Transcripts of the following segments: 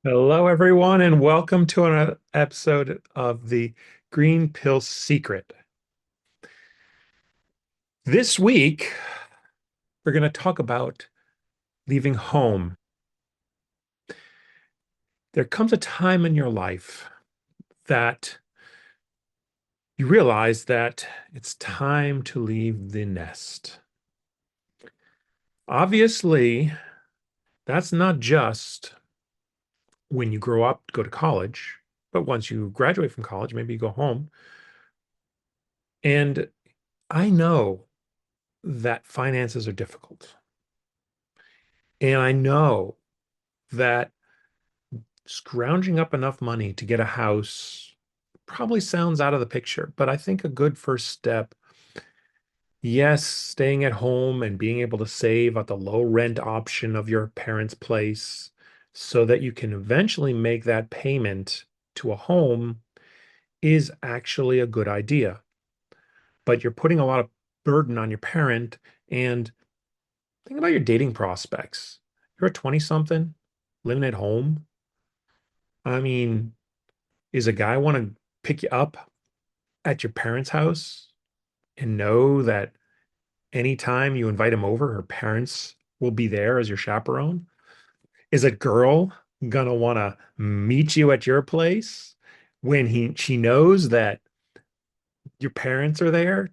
Hello, everyone, and welcome to an episode of the Green Pill Secret. This week, we're going to talk about leaving home. There comes a time in your life that you realize that it's time to leave the nest. Obviously, that's not just when you grow up, go to college, but once you graduate from college, maybe you go home. And I know that finances are difficult. And I know that scrounging up enough money to get a house probably sounds out of the picture, but I think a good first step, yes, staying at home and being able to save at the low rent option of your parents' place so that you can eventually make that payment to a home is actually a good idea. But you're putting a lot of burden on your parent, and think about your dating prospects. You're a 20 something living at home. I mean, is a guy want to pick you up at your parents' house and know that anytime you invite him over, her parents will be there as your chaperone? Is a girl gonna want to meet you at your place when she knows that your parents are there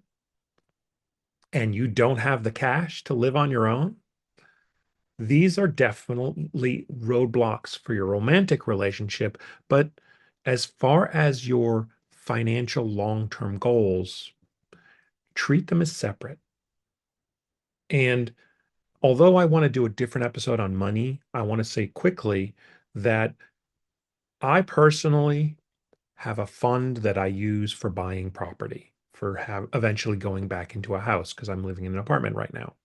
and you don't have the cash to live on your own? These are definitely roadblocks for your romantic relationship, but as far as your financial long-term goals, treat them as separate. And although I want to do a different episode on money, I want to say quickly that I personally have a fund that I use for buying property, for eventually going back into a house because I'm living in an apartment right now.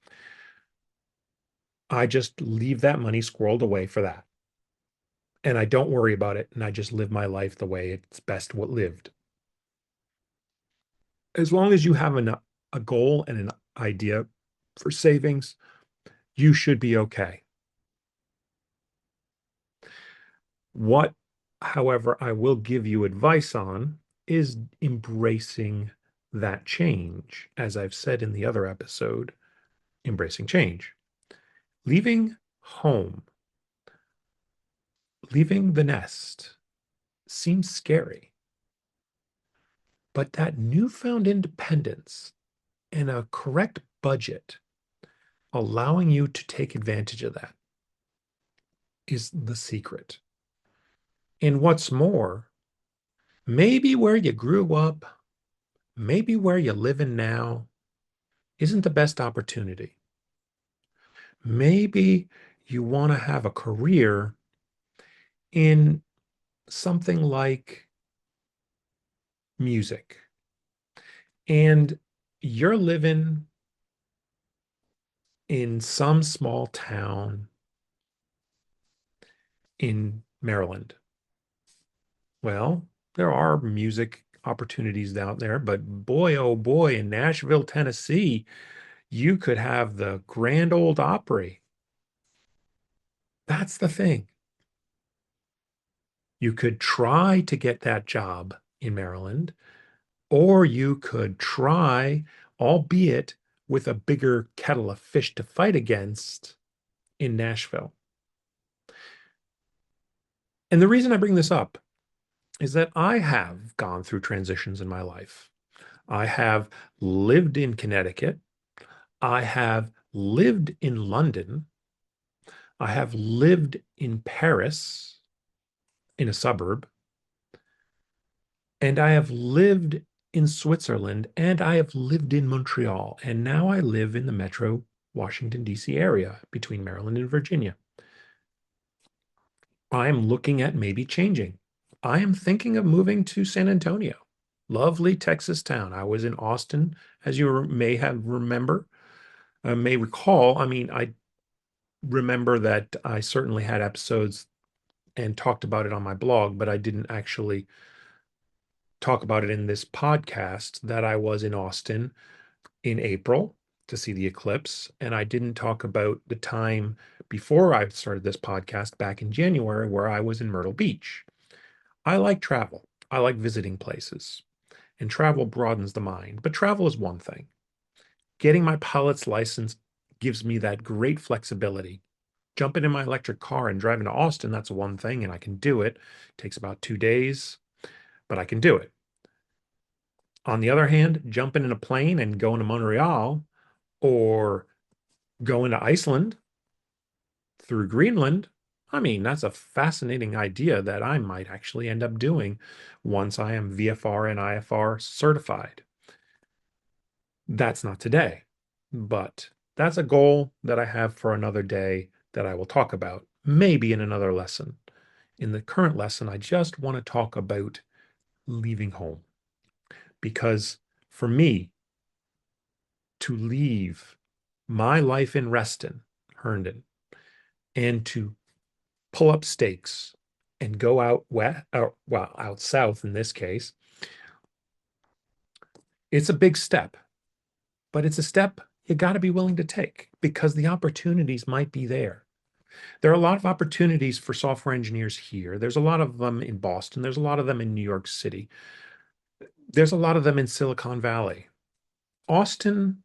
I just leave that money squirreled away for that. And I don't worry about it. And I just live my life the way it's best lived. As long as you have a goal and an idea for savings, you should be okay. What, however, I will give you advice on is embracing that change. As I've said in the other episode, embracing change. Leaving home, leaving the nest seems scary, but that newfound independence and a correct budget allowing you to take advantage of that is the secret. And what's more, maybe where you grew up, maybe where you're living now isn't the best opportunity. Maybe you want to have a career in something like music, and you're living in some small town in Maryland. Well, there are music opportunities out there, but boy, oh boy, in Nashville, Tennessee, you could have the Grand Ole Opry. That's the thing. You could try to get that job in Maryland, or you could try, albeit with a bigger kettle of fish to fight against, in Nashville. And the reason I bring this up is that I have gone through transitions in my life. I have lived in Connecticut. I have lived in London. I have lived in Paris in a suburb. And I have lived in Switzerland and I have lived in Montreal. And now I live in the metro Washington, D.C. area between Maryland and Virginia. I'm looking at maybe changing. I am thinking of moving to San Antonio, lovely Texas town. I was in Austin, as you may have may recall. I mean, I remember that I certainly had episodes and talked about it on my blog, but I didn't actually talk about it in this podcast that I was in Austin in April to see the eclipse. And I didn't talk about the time before I started this podcast back in January, where I was in Myrtle Beach. I like travel. I like visiting places, and travel broadens the mind. But travel is one thing. Getting my pilot's license gives me that great flexibility. Jumping in my electric car and driving to Austin, that's one thing, and I can do it. It takes about 2 days, but I can do it. On the other hand, jumping in a plane and going to Montreal or going to Iceland through Greenland, I mean, that's a fascinating idea that I might actually end up doing once I am VFR and IFR certified. That's not today, but that's a goal that I have for another day that I will talk about, maybe in another lesson. In the current lesson, I just want to talk about leaving home because for me, to leave my life in Reston, Herndon, and to pull up stakes and go out west, or, well, out south in this case, it's a big step, but it's a step you got to be willing to take because the opportunities might be there. There are a lot of opportunities for software engineers here. There's a lot of them in Boston. There's a lot of them in New York City. There's a lot of them in Silicon Valley. Austin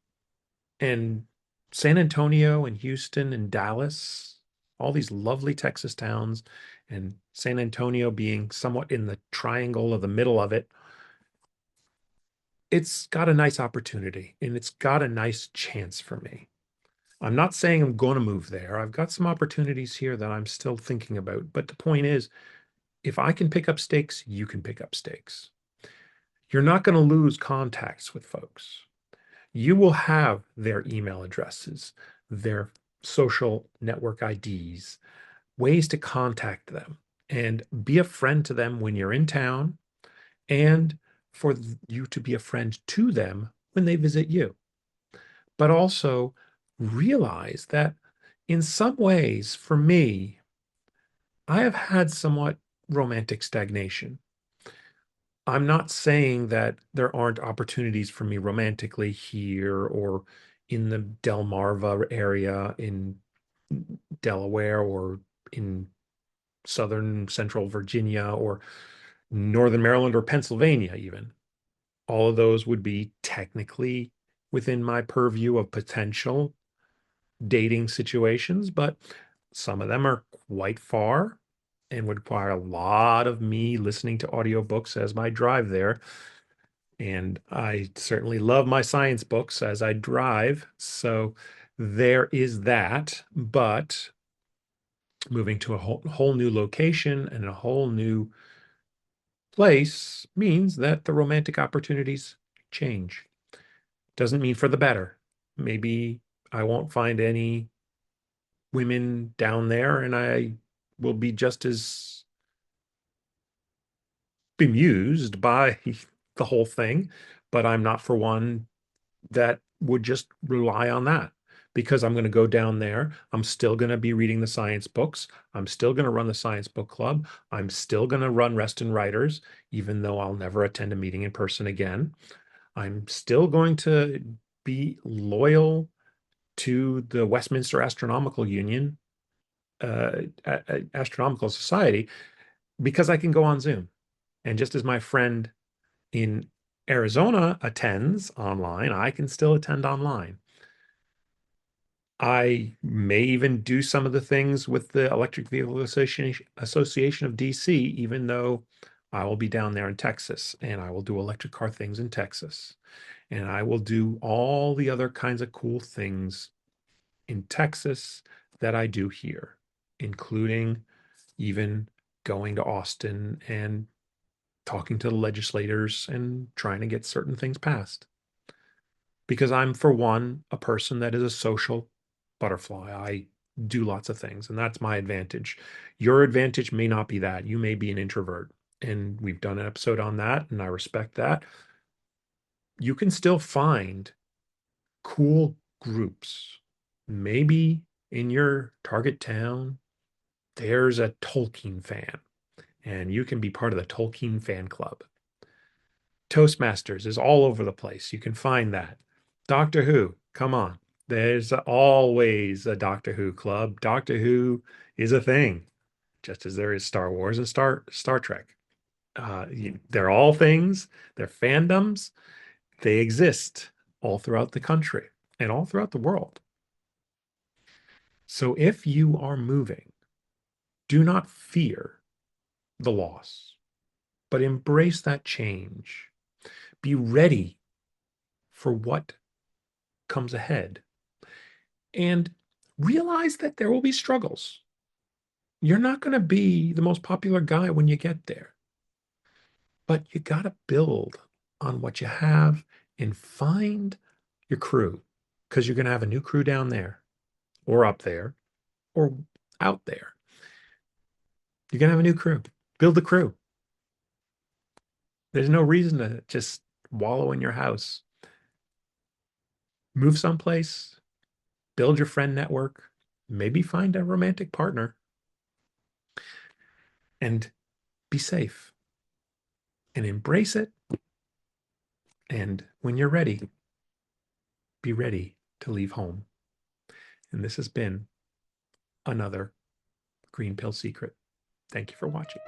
and San Antonio and Houston and Dallas, all these lovely Texas towns, and San Antonio being somewhat in the triangle of the middle of it, it's got a nice opportunity and it's got a nice chance for me. I'm not saying I'm going to move there. I've got some opportunities here that I'm still thinking about. But the point is, if I can pick up stakes, you can pick up stakes. You're not going to lose contacts with folks. You will have their email addresses, their social network IDs, ways to contact them, and be a friend to them when you're in town, and for you to be a friend to them when they visit you. But also realize that in some ways, for me, I have had somewhat romantic stagnation. I'm not saying that there aren't opportunities for me romantically here or in the Delmarva area in Delaware or in southern central Virginia or northern Maryland or Pennsylvania, even. All of those would be technically within my purview of potential dating situations, but some of them are quite far and would require a lot of me listening to audiobooks as I drive there. And I certainly love my science books as I drive. So there is that. But moving to a whole new location and a whole new place means that the romantic opportunities change. Doesn't mean for the better. Maybe I won't find any women down there and I will be just as bemused by the whole thing, but I'm not for one that would just rely on that because I'm going to go down there. I'm still going to be reading the science books. I'm still going to run the science book club. I'm still going to run Reston Writers, even though I'll never attend a meeting in person again. I'm still going to be loyal to the Westminster Astronomical Union, Astronomical Society, because I can go on Zoom. And just as my friend in Arizona attends online, I can still attend online. I may even do some of the things with the Electric Vehicle Association of DC, even though I will be down there in Texas and I will do electric car things in Texas. And I will do all the other kinds of cool things in Texas that I do here, including even going to Austin and talking to the legislators and trying to get certain things passed. Because I'm, for one, a person that is a social butterfly. I do lots of things, and that's my advantage. Your advantage may not be that. You may be an introvert, and we've done an episode on that, and I respect that. You can still find cool groups. Maybe in your target town, there's a Tolkien fan, and you can be part of the Tolkien fan club. Toastmasters is all over the place. You can find that. Doctor Who, come on. There's always a Doctor Who club. Doctor Who is a thing, just as there is Star Wars and Star Trek. They're all things. They're fandoms. They exist all throughout the country and all throughout the world. So if you are moving, do not fear the loss, but embrace that change. Be ready for what comes ahead and realize that there will be struggles. You're not going to be the most popular guy when you get there, but you got to build on what you have and find your crew because you're going to have a new crew down there or up there or out there. You're going to have a new crew. Build the crew. There's no reason to just wallow in your house. Move someplace, build your friend network, maybe find a romantic partner, and be safe and embrace it. And when you're ready, be ready to leave home. And this has been another Green Pill Secret. Thank you for watching.